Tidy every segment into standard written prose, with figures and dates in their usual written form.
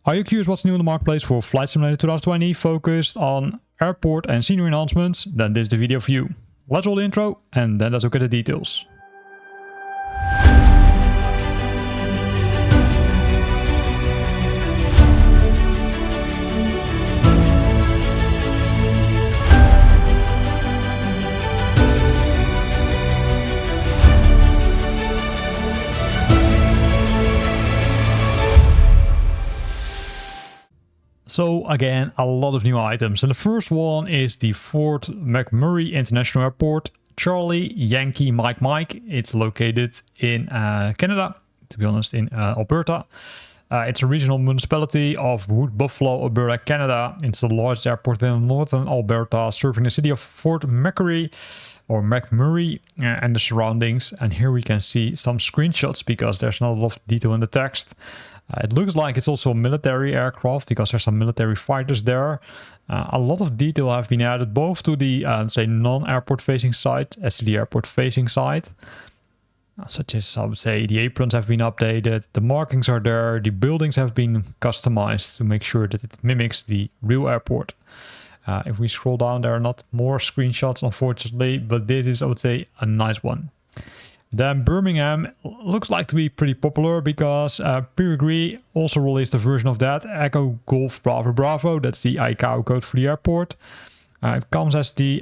Are you curious what's new in the marketplace for Flight Simulator 2020 focused on airport and scenery enhancements? Then this is the video for you. Let's roll the intro and then let's look at the details. So again, a lot of new items, and the first one is the Fort McMurray International Airport, Charlie Yankee Mike. It's located in Canada, to be honest, in Alberta. It's a regional municipality of Wood Buffalo, Alberta, Canada. It's the largest airport in northern Alberta, serving the city of Fort McMurray and the surroundings. And here we can see some screenshots because there's not a lot of detail in the text. It looks like it's also a military aircraft because there's some military fighters there. A lot of detail have been added both to the say non-airport facing side as to the airport facing side. Such as, I would say, the aprons have been updated, the markings are there, the buildings have been customized to make sure that it mimics the real airport. If we scroll down, there are not more screenshots, unfortunately, but this is, I would say, a nice one. Then Birmingham looks like to be pretty popular because Peregrine also released a version of that, Echo Golf Bravo Bravo. That's the ICAO code for the airport. It comes as the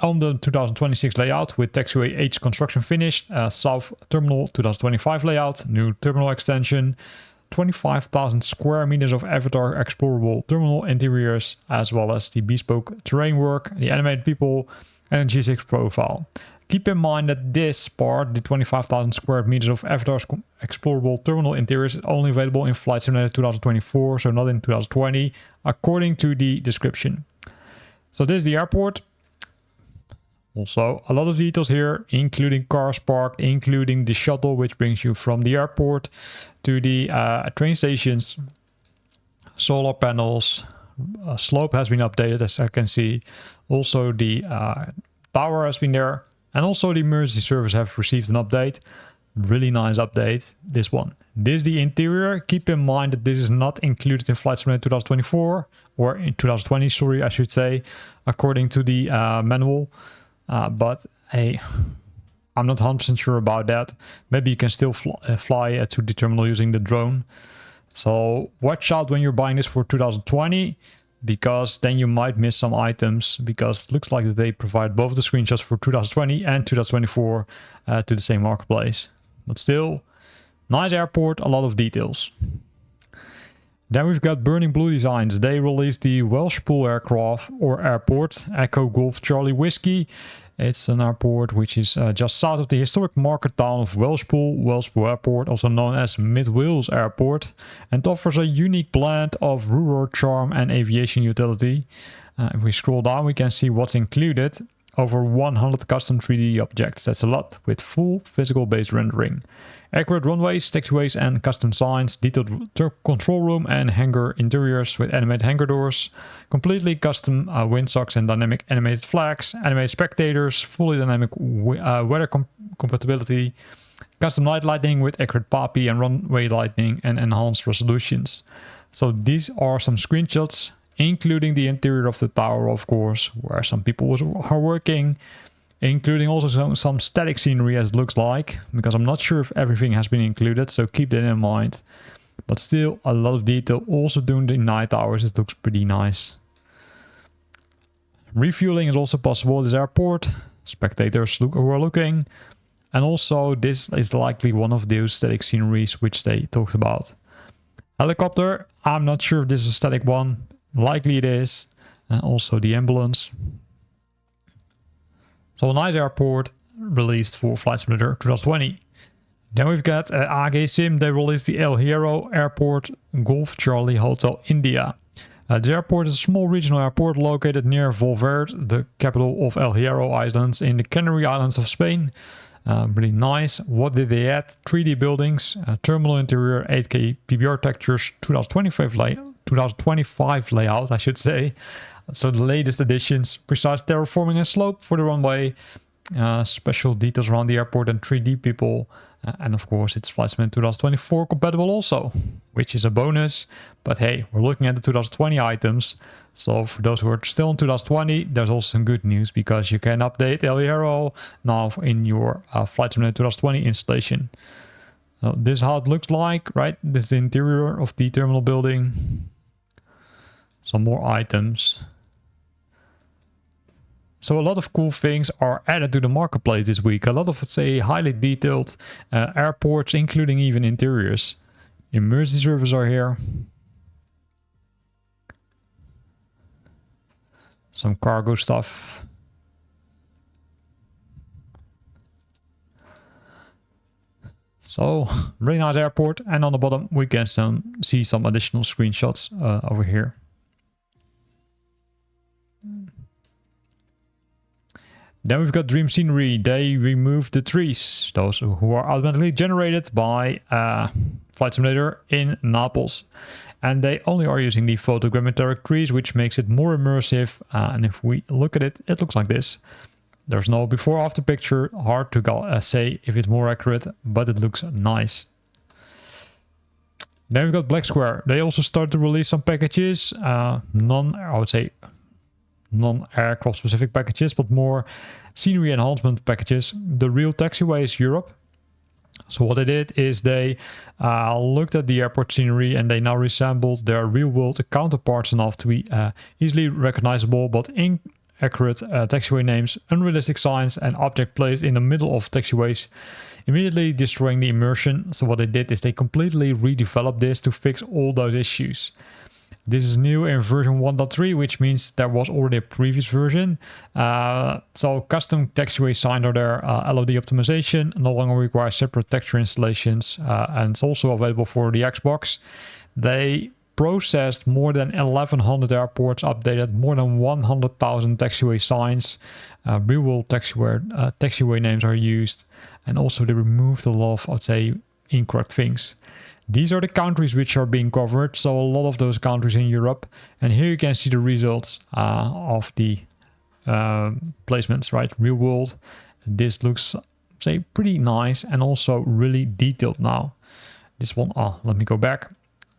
on the 2026 layout with taxiway H construction finished, South Terminal 2025 layout, new terminal extension, 25,000 square meters of avatar explorable terminal interiors, as well as the bespoke terrain work, the animated people, and G6 profile. Keep in mind that this part, the 25,000 square meters of avatar explorable terminal interiors, is only available in Flight Simulator 2024, so not in 2020, according to the description. So this is the airport. Also, a lot of details here, including cars parked, including the shuttle, which brings you from the airport to the train stations, solar panels, slope has been updated, as I can see. Also, the tower has been there, and also the emergency service have received an update. Really nice update, this one. This is the interior. Keep in mind that this is not included in Flight Simulator 2024, or in 2020, sorry, I should say, according to the manual. But hey, I'm not 100% sure about that. Maybe you can still fly to the terminal using the drone. So watch out when you're buying this for 2020, because then you might miss some items, because it looks like that they provide both the screenshots for 2020 and 2024 to the same marketplace. But still, nice airport, a lot of details. Then we've got Burning Blue Designs. They released the Welshpool aircraft or airport, Echo Golf Charlie Whiskey. It's an airport which is just south of the historic market town of Welshpool. Welshpool Airport, also known as Mid Wales Airport, and offers a unique blend of rural charm and aviation utility. If we scroll down, we can see what's included. Over 100 custom 3D objects. That's a lot, with full physical base rendering. Accurate runways, taxiways and custom signs, detailed control room and hangar interiors with animated hangar doors, completely custom windsocks and dynamic animated flags, animated spectators, fully dynamic weather compatibility, custom night lighting with accurate PAPI and runway lighting and enhanced resolutions. So these are some screenshots, including the interior of the tower, of course, where some people are working, including also some static scenery as it looks like, because I'm not sure if everything has been included, so keep that in mind. But still, a lot of detail also during the night hours. It looks pretty nice. Refueling is also possible at this airport. Spectators who are looking. And also, this is likely one of those static sceneries which they talked about. Helicopter, I'm not sure if this is a static one. Likely it is. Also the ambulance. So a nice airport released for Flight Simulator 2020. Then we've got AG Sim. They released the El Hierro Airport Golf Charlie Hotel India. The airport is a small regional airport located near Valverde, the capital of El Hierro Islands in the Canary Islands of Spain. Really nice. What did they add? 3D buildings, terminal interior, 8K PBR textures, 2025 layout, I should say. So the latest additions, precise terraforming and slope for the runway, special details around the airport and 3D people. And of course, it's Flight Simulator 2024 compatible also, which is a bonus. But hey, we're looking at the 2020 items. So for those who are still in 2020, there's also some good news because you can update El Hierro now in your Flight Simulator 2020 installation. So this is how it looks like, right? This is the interior of the terminal building. Some more items. So a lot of cool things are added to the marketplace this week. A lot of, say, highly detailed airports, including even interiors. Emergency services are here. Some cargo stuff. So, really nice airport. And on the bottom, we can see some additional screenshots over here. Then we've got Dream Scenery. They removed the trees, those who are automatically generated by Flight Simulator in Naples. And they only are using the photogrammetric trees, which makes it more immersive. And if we look at it, it looks like this. There's no before-after picture. Hard to say if it's more accurate, but it looks nice. Then we've got Black Square. They also started to release some packages. I would say non-aircraft specific packages, but more scenery enhancement packages. The Real Taxiways Europe. So what they did is they looked at the airport scenery and they now resembled their real-world counterparts enough to be easily recognizable but inaccurate taxiway names, unrealistic signs, and object placed in the middle of taxiways, immediately destroying the immersion. So what they did is they completely redeveloped this to fix all those issues. This is new in version 1.3, which means there was already a previous version. So custom taxiway signs are there, LOD optimization, no longer requires separate texture installations, and it's also available for the Xbox. They processed more than 1,100 airports, updated more than 100,000 taxiway signs, real-world taxiway names are used, and also they removed a lot of, I'd say, incorrect things. These are the countries which are being covered, so a lot of those countries in Europe. And here you can see the results of the placements, right? Real world. This looks, say, pretty nice and also really detailed now. This one, let me go back.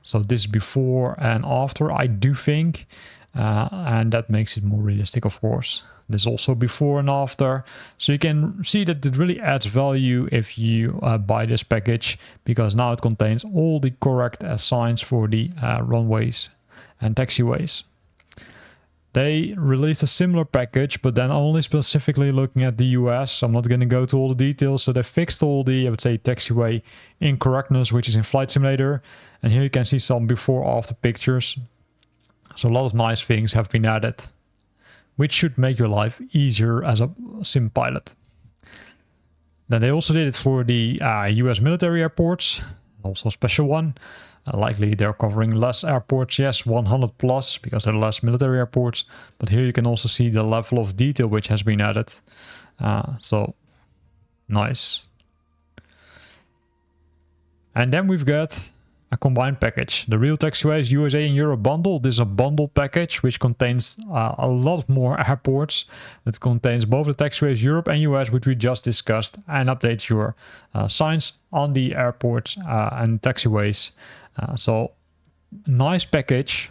So this is before and after, I do think. And that makes it more realistic, of course. There's also before and after. So you can see that it really adds value if you buy this package, because now it contains all the correct signs for the runways and taxiways. They released a similar package, but then only specifically looking at the US. So I'm not going to go to all the details. So they fixed all the, I would say, taxiway incorrectness, which is in Flight Simulator. And here you can see some before-after pictures. So a lot of nice things have been added, which should make your life easier as a sim pilot. Then they also did it for the US military airports, also a special one. Likely they're covering less airports, yes, 100 plus, because there are less military airports. But here you can also see the level of detail which has been added. So, nice. And then we've got a combined package. The Real Taxiways USA and Europe bundle. This is a bundle package which contains a lot more airports. It contains both the Taxiways Europe and US, which we just discussed, and updates your signs on the airports and taxiways. So nice package.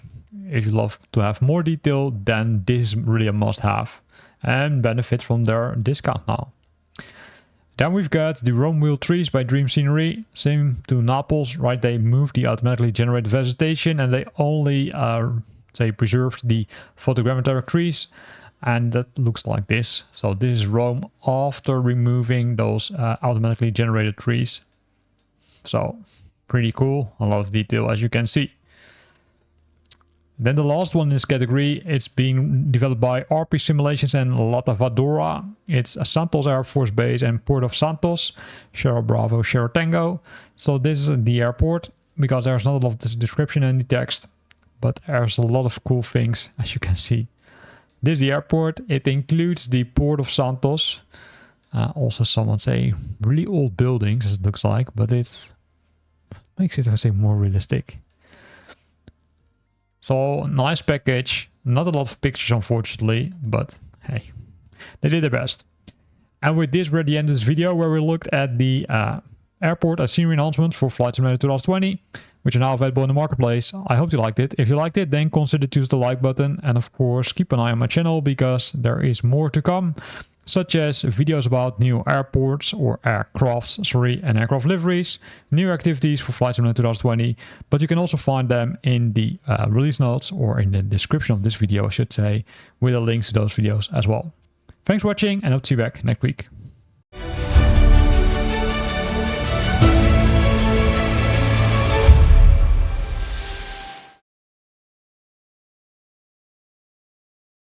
If you love to have more detail, then this is really a must-have and benefit from their discount now. Then we've got the Rome Wheel Trees by Dream Scenery. Same to Naples, right? They moved the automatically generated vegetation and they only, preserved the photogrammetric trees. And that looks like this. So this is Rome after removing those automatically generated trees. So pretty cool. A lot of detail, as you can see. Then the last one in this category, it's being developed by RP Simulations and Latavadora. It's a Santos Air Force Base and Port of Santos, Sierra Bravo, Sierra Tango. So this is the airport, because there's not a lot of description in the text, but there's a lot of cool things, as you can see. This is the airport. It includes the Port of Santos. Also, someone say really old buildings, as it looks like, but it makes it, I say, more realistic. So, nice package. Not a lot of pictures, unfortunately, but hey, they did their best. And with this, we're at the end of this video where we looked at the airport and scenery enhancements for Flight Simulator 2020, which are now available in the marketplace. I hope you liked it. If you liked it, then consider to use the like button. And of course, keep an eye on my channel because there is more to come, such as videos about new airports or aircrafts, and aircraft liveries, new activities for Flight Simulator 2020. But you can also find them in the release notes or in the description of this video, I should say, with the links to those videos as well. Thanks for watching, and I'll see you back next week.